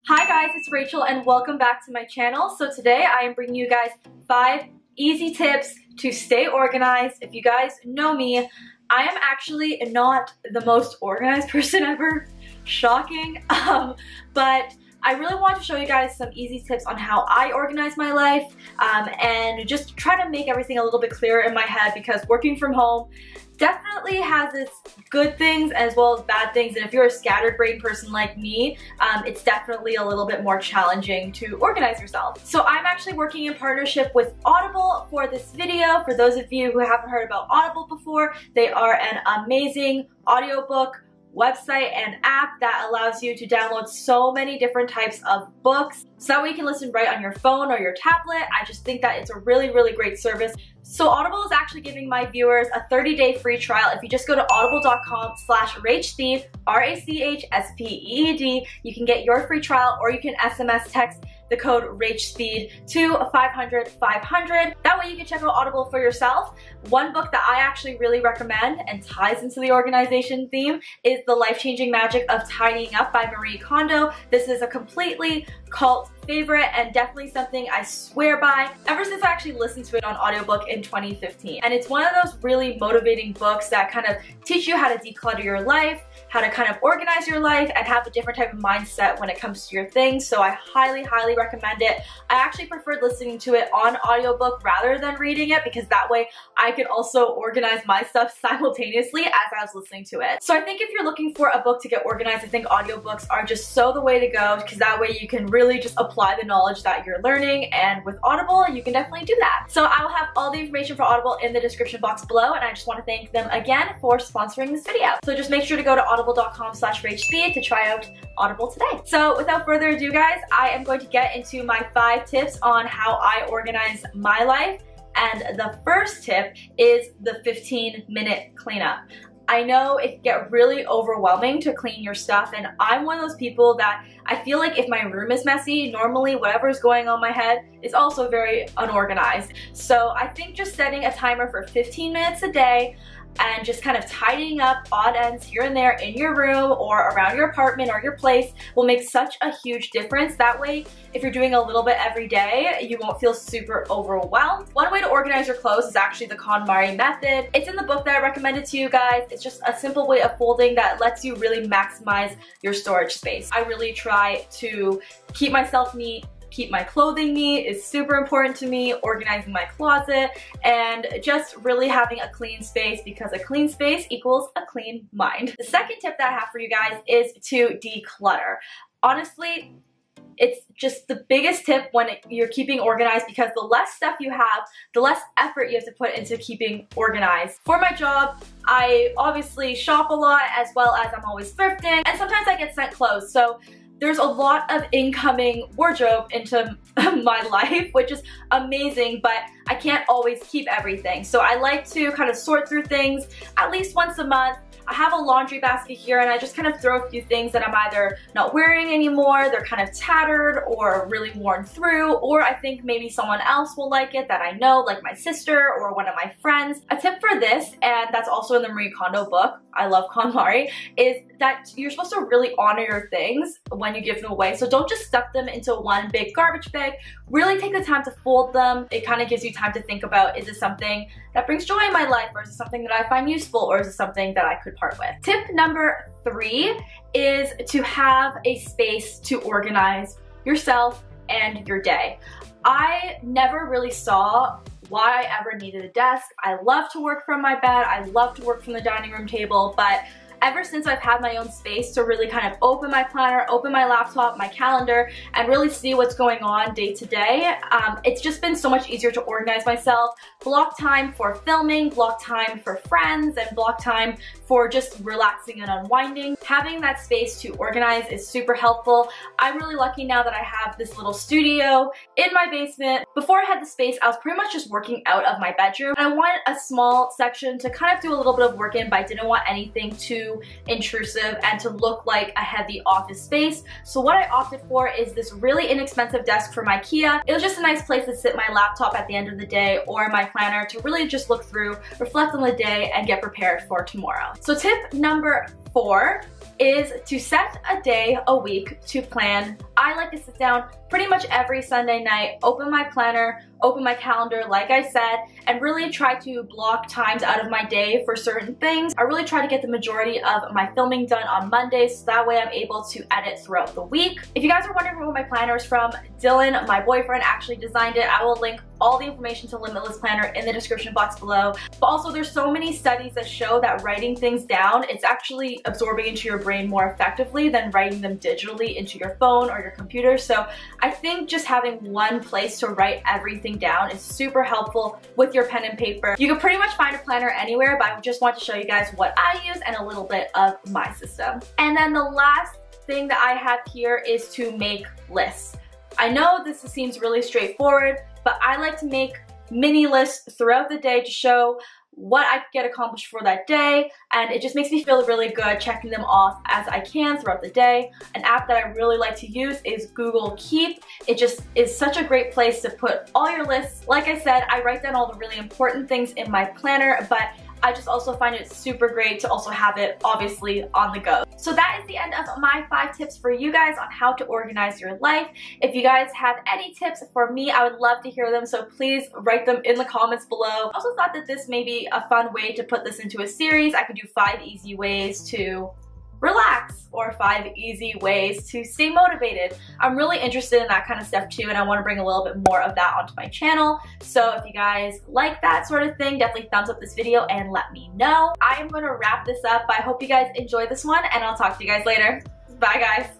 Hi guys, it's Rachel and welcome back to my channel. So today I am bringing you guys 5 easy tips to stay organized. If you guys know me, I am actually not the most organized person ever. Shocking. But I really want to show you guys some easy tips on how I organize my life and just try to make everything a little bit clearer in my head, because working from home definitely has its good things as well as bad things, and if you're a scattered brain person like me, it's definitely a little bit more challenging to organize yourself. So I'm actually working in partnership with Audible for this video. For those of you who haven't heard about Audible before, they are an amazing audiobook website and app that allows you to download so many different types of books so that way you can listen right on your phone or your tablet. I just think that it's a really great service. So Audible is actually giving my viewers a 30-day free trial. If you just go to audible.com/rachspeed, rachspeed, you can get your free trial, or you can SMS text the code rachspeed to 500-500. That way you can check out Audible for yourself. One book that I actually really recommend and ties into the organization theme is The Life-Changing Magic of Tidying Up by Marie Kondo. This is a completely cult favorite and definitely something I swear by ever since I actually listened to it on audiobook in 2015. And it's one of those really motivating books that kind of teach you how to declutter your life, how to kind of organize your life, and have a different type of mindset when it comes to your things. So I highly recommend it. I actually preferred listening to it on audiobook rather than reading it, because that way I could also organize my stuff simultaneously as I was listening to it. So I think if you're looking for a book to get organized, I think audiobooks are just so the way to go, because that way you can really just apply the knowledge that you're learning, and with Audible you can definitely do that. So I will have all the information for Audible in the description box below, and I just want to thank them again for sponsoring this video. So just make sure to go to audible.com/rachspeed to try out Audible today. So without further ado guys, I am going to get into my 5 tips on how I organize my life. And the first tip is the 15-minute cleanup. I know it can get really overwhelming to clean your stuff, and I'm one of those people that I feel like if my room is messy, normally whatever is going on in my head is also very unorganized. So I think just setting a timer for 15 minutes a day and just kind of tidying up odd ends here and there in your room or around your apartment or your place will make such a huge difference. That way, if you're doing a little bit every day, you won't feel super overwhelmed. One way to organize your clothes is actually the KonMari method. It's in the book that I recommended to you guys. It's just a simple way of folding that lets you really maximize your storage space. I really try to keep myself neat, keep my clothing neat is super important to me, organizing my closet, and just really having a clean space, because a clean space equals a clean mind. The second tip that I have for you guys is to declutter. Honestly, it's just the biggest tip when you're keeping organized, because the less stuff you have, the less effort you have to put into keeping organized. For my job, I obviously shop a lot, as well as I'm always thrifting, and sometimes I get sent clothes. So there's a lot of incoming wardrobe into my life, which is amazing, but I can't always keep everything. So I like to kind of sort through things at least once a month. I have a laundry basket here, and I just kind of throw a few things that I'm either not wearing anymore, they're kind of tattered or really worn through, or I think maybe someone else will like it that I know, like my sister or one of my friends. A tip for this, and that's also in the Marie Kondo book, I love KonMari, is that you're supposed to really honor your things when you give them away. So don't just stuff them into one big garbage bag. Really take the time to fold them. It kind of gives you time to think about, is this something that brings joy in my life, or is it something that I find useful, or is it something that I could part with? Tip number 3 is to have a space to organize yourself and your day. I never really saw why I ever needed a desk. I love to work from my bed, I love to work from the dining room table, but ever since I've had my own space to really kind of open my planner, open my laptop, my calendar, and really see what's going on day to day, it's just been so much easier to organize myself. Block time for filming, block time for friends, and block time for just relaxing and unwinding. Having that space to organize is super helpful. I'm really lucky now that I have this little studio in my basement. Before I had the space, I was pretty much just working out of my bedroom, and I wanted a small section to kind of do a little bit of work in, but I didn't want anything too intrusive and to look like a heavy office space. So what I opted for is this really inexpensive desk from IKEA. It was just a nice place to sit my laptop at the end of the day, or my planner, to really just look through, reflect on the day, and get prepared for tomorrow. So tip number 4 is to set a day a week to plan. I like to sit down pretty much every Sunday night, open my planner, open my calendar, like I said, and really try to block times out of my day for certain things. I really try to get the majority of my filming done on Mondays, so that way I'm able to edit throughout the week. If you guys are wondering where my planner is from, Dylan, my boyfriend, actually designed it. I will link all the information to Limitless Planner in the description box below. But also there's so many studies that show that writing things down, it's actually absorbing into your brain more effectively than writing them digitally into your phone or your computer. So I think just having one place to write everything down is super helpful with your pen and paper. You can pretty much find a planner anywhere, but I just want to show you guys what I use and a little bit of my system. And then the last thing that I have here is to make lists. I know this seems really straightforward, but I like to make mini lists throughout the day to show what I get accomplished for that day, and it just makes me feel really good checking them off as I can throughout the day. An app that I really like to use is Google Keep. It just is such a great place to put all your lists. Like I said, I write down all the really important things in my planner, but I just also find it super great to also have it obviously on the go. So that is the end of my 5 tips for you guys on how to organize your life. If you guys have any tips for me, I would love to hear them, so please write them in the comments below. I also thought that this may be a fun way to put this into a series. I could do 5 easy ways to relax or 5 easy ways to stay motivated. I'm really interested in that kind of stuff too, and I want to bring a little bit more of that onto my channel. So if you guys like that sort of thing, definitely thumbs up this video and let me know. I am going to wrap this up. I hope you guys enjoyed this one, and I'll talk to you guys later. Bye guys.